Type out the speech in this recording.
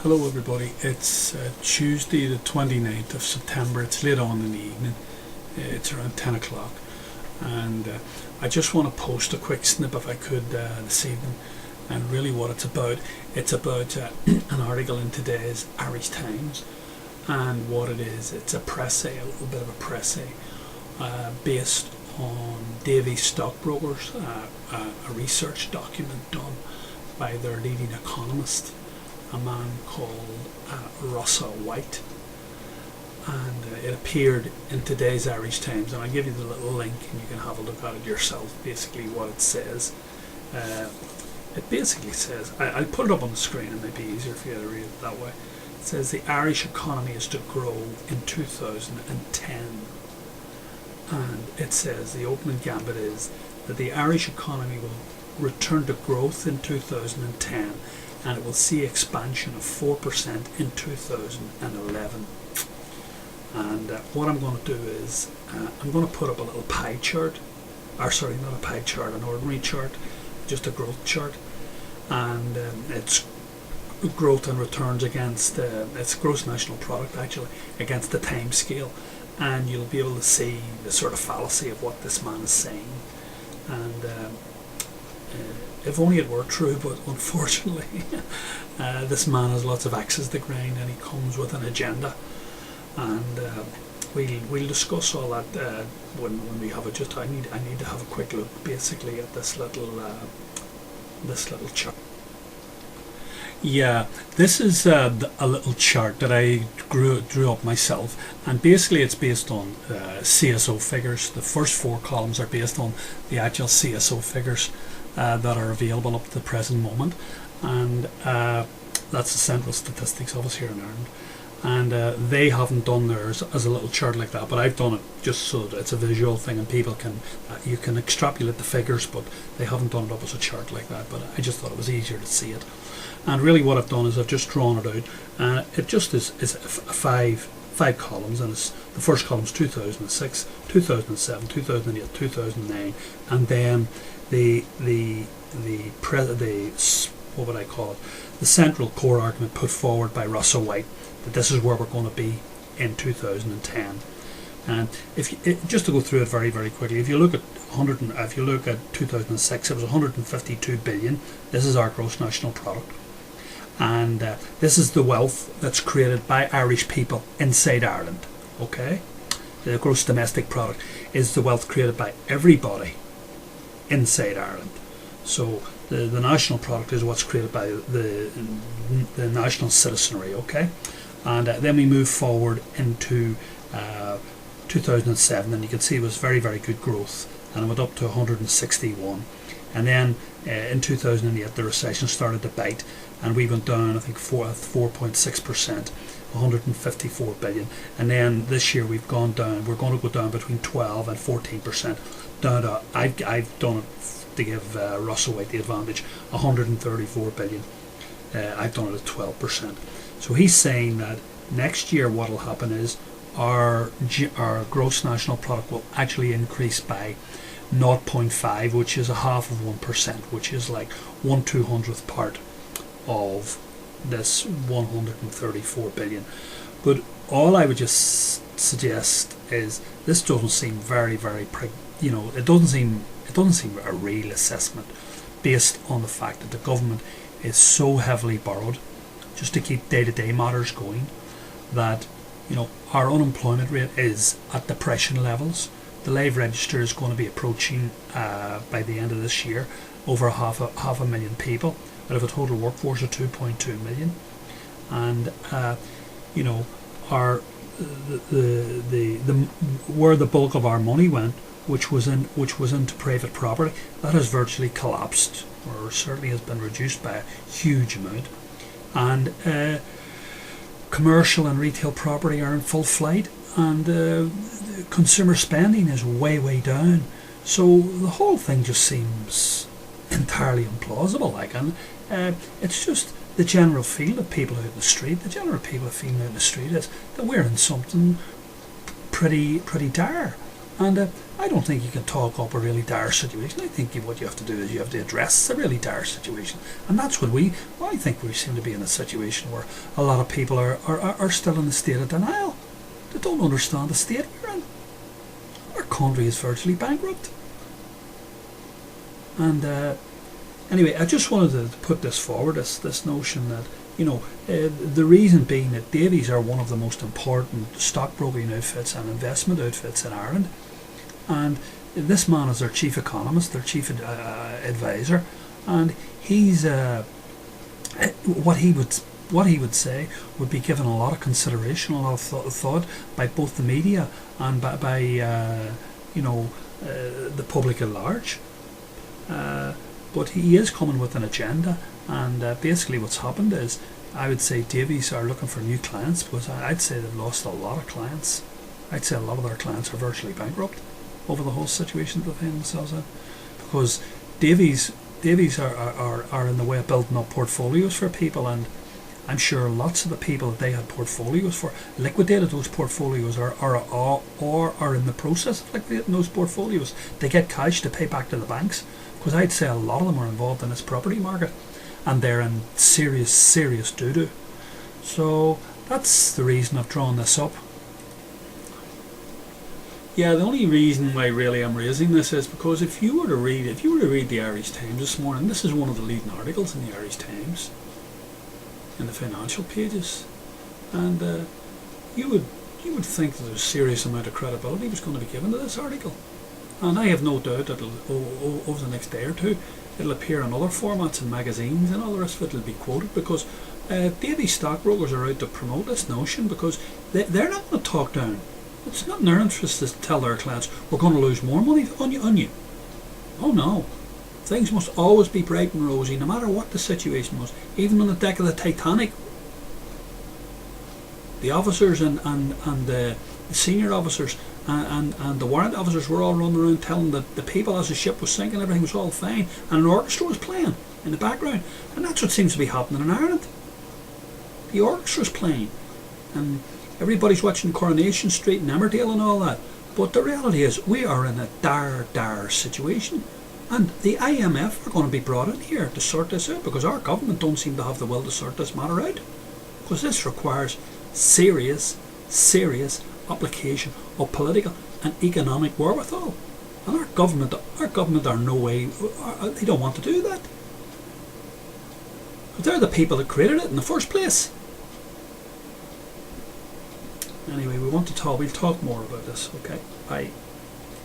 Hello everybody, it's Tuesday the 29th of September, it's late on in the evening, it's around 10 o'clock and I just want to post a quick snip if I could this evening. And really what it's about an article in today's Irish Times, and what it is, it's a pressay, a little bit of a pressay based on Davy Stockbrokers, a research document done by their leading economist, a man called Russell White, and it appeared in today's Irish Times, and I'll give you the little link and you can have a look at it yourself. Basically what it says, it basically says, I'll put it up on the screen, it might be easier for you to read it that way. It says the Irish economy is to grow in 2010, and it says the opening gambit is that the Irish economy will return to growth in 2010, and it will see expansion of 4% in 2011. And what I'm going to do is I'm going to put up a little pie chart, or sorry, not a pie chart, an ordinary chart, just a growth chart, and it's growth and returns against it's gross national product actually against the time scale, and you'll be able to see the sort of fallacy of what this man is saying. And if only it were true, but unfortunately this man has lots of axes to grind and he comes with an agenda, and we'll discuss all that when we have it. Just I need to have a quick look basically at this little chart. Yeah, this is a little chart that I drew up myself, and basically it's based on CSO figures. The first four columns are based on the actual CSO figures that are available up to the present moment, and that's the central statistics office here in Ireland, and they haven't done theirs as a little chart like that, but I've done it just so that it's a visual thing and people can you can extrapolate the figures, but they haven't done it up as a chart like that. But I just thought it was easier to see it, and really what I've done is I've just drawn it out. It just is five columns, and it's the first column is 2006, 2007, 2008, 2009, and then the what would I call it, the central core argument put forward by Russell White, that this is where we're going to be in 2010. And just to go through it very quickly, if you look at 2006, it was 152 billion. This is our gross national product, and this is the wealth that's created by Irish people inside Ireland. Okay, the gross domestic product is the wealth created by everybody inside Ireland. So the national product is what's created by the national citizenry. Okay, and then we move forward into 2007, and you can see it was very good growth, and it went up to 161, and then in 2008 the recession started to bite, and we went down I think 4.6%, 154 billion, and then this year we've gone down, we're going to go down between 12 and 14%, down to, I've done it to give Russell White the advantage, 134 billion. I've done it at 12%. So he's saying that next year what will happen is our gross national product will actually increase by 0.5, which is a half of 1%, which is like 1/200th part of this 134 billion. But all I would just suggest is this doesn't seem very it doesn't seem a real assessment, based on the fact that the government is so heavily borrowed just to keep day-to-day matters going, that our unemployment rate is at depression levels. The live register is going to be approaching by the end of this year over half a million people out of a total workforce of 2.2 million, and our where the bulk of our money went, which was into private property, that has virtually collapsed, or certainly has been reduced by a huge amount, and commercial and retail property are in full flight, and consumer spending is way down. So the whole thing just seems entirely implausible, and it's just the general feel of people out in the street. The general people feeling out in the street is that we're in something pretty dire. And I don't think you can talk up a really dire situation. I think what you have to do is you have to address a really dire situation. And that's what I think we seem to be in a situation where a lot of people are still in a state of denial. They don't understand the state we're in. Our country is virtually bankrupt. And anyway, I just wanted to put this forward, this notion that, the reason being that Davies are one of the most important stockbroking outfits and investment outfits in Ireland, and this man is their chief economist, their chief advisor, and he's what he would say would be given a lot of consideration, a lot of thought by both the media and by the public at large. But he is coming with an agenda, and basically what's happened is, I would say Davies are looking for new clients, because I'd say they've lost a lot of clients. I'd say a lot of their clients are virtually bankrupt over the whole situation that they find themselves in, because Davies are in the way of building up portfolios for people, and I'm sure lots of the people that they had portfolios for liquidated those portfolios or are in the process of liquidating those portfolios. They get cash to pay back to the banks, because I'd say a lot of them are involved in this property market, and they're in serious doo-doo. So that's the reason I've drawn this up. Yeah, the only reason why really I'm raising this is because if you were to read the Irish Times this morning, this is one of the leading articles in the Irish Times, in the financial pages, and you would think that there's a serious amount of credibility was going to be given to this article. And I have no doubt that over the next day or two it'll appear in other formats and magazines and all the rest of it will be quoted, because Davies stockbrokers are out to promote this notion, because they're not going to talk down. It's not in their interest to tell their clients, we're going to lose more money on you. Oh no. Things must always be bright and rosy, no matter what the situation was. Even on the deck of the Titanic, the officers and the senior officers and the warrant officers were all running around telling the people as the ship was sinking, everything was all fine, and an orchestra was playing in the background. And that's what seems to be happening in Ireland. The orchestra's playing, and everybody's watching Coronation Street and Emmerdale and all that. But the reality is, we are in a dire situation. And the IMF are going to be brought in here to sort this out, because our government don't seem to have the will to sort this matter out. Because this requires serious application of political and economic wherewithal. And our government are no way, they don't want to do that. But they're the people that created it in the first place. Anyway, we'll talk more about this, okay? Bye.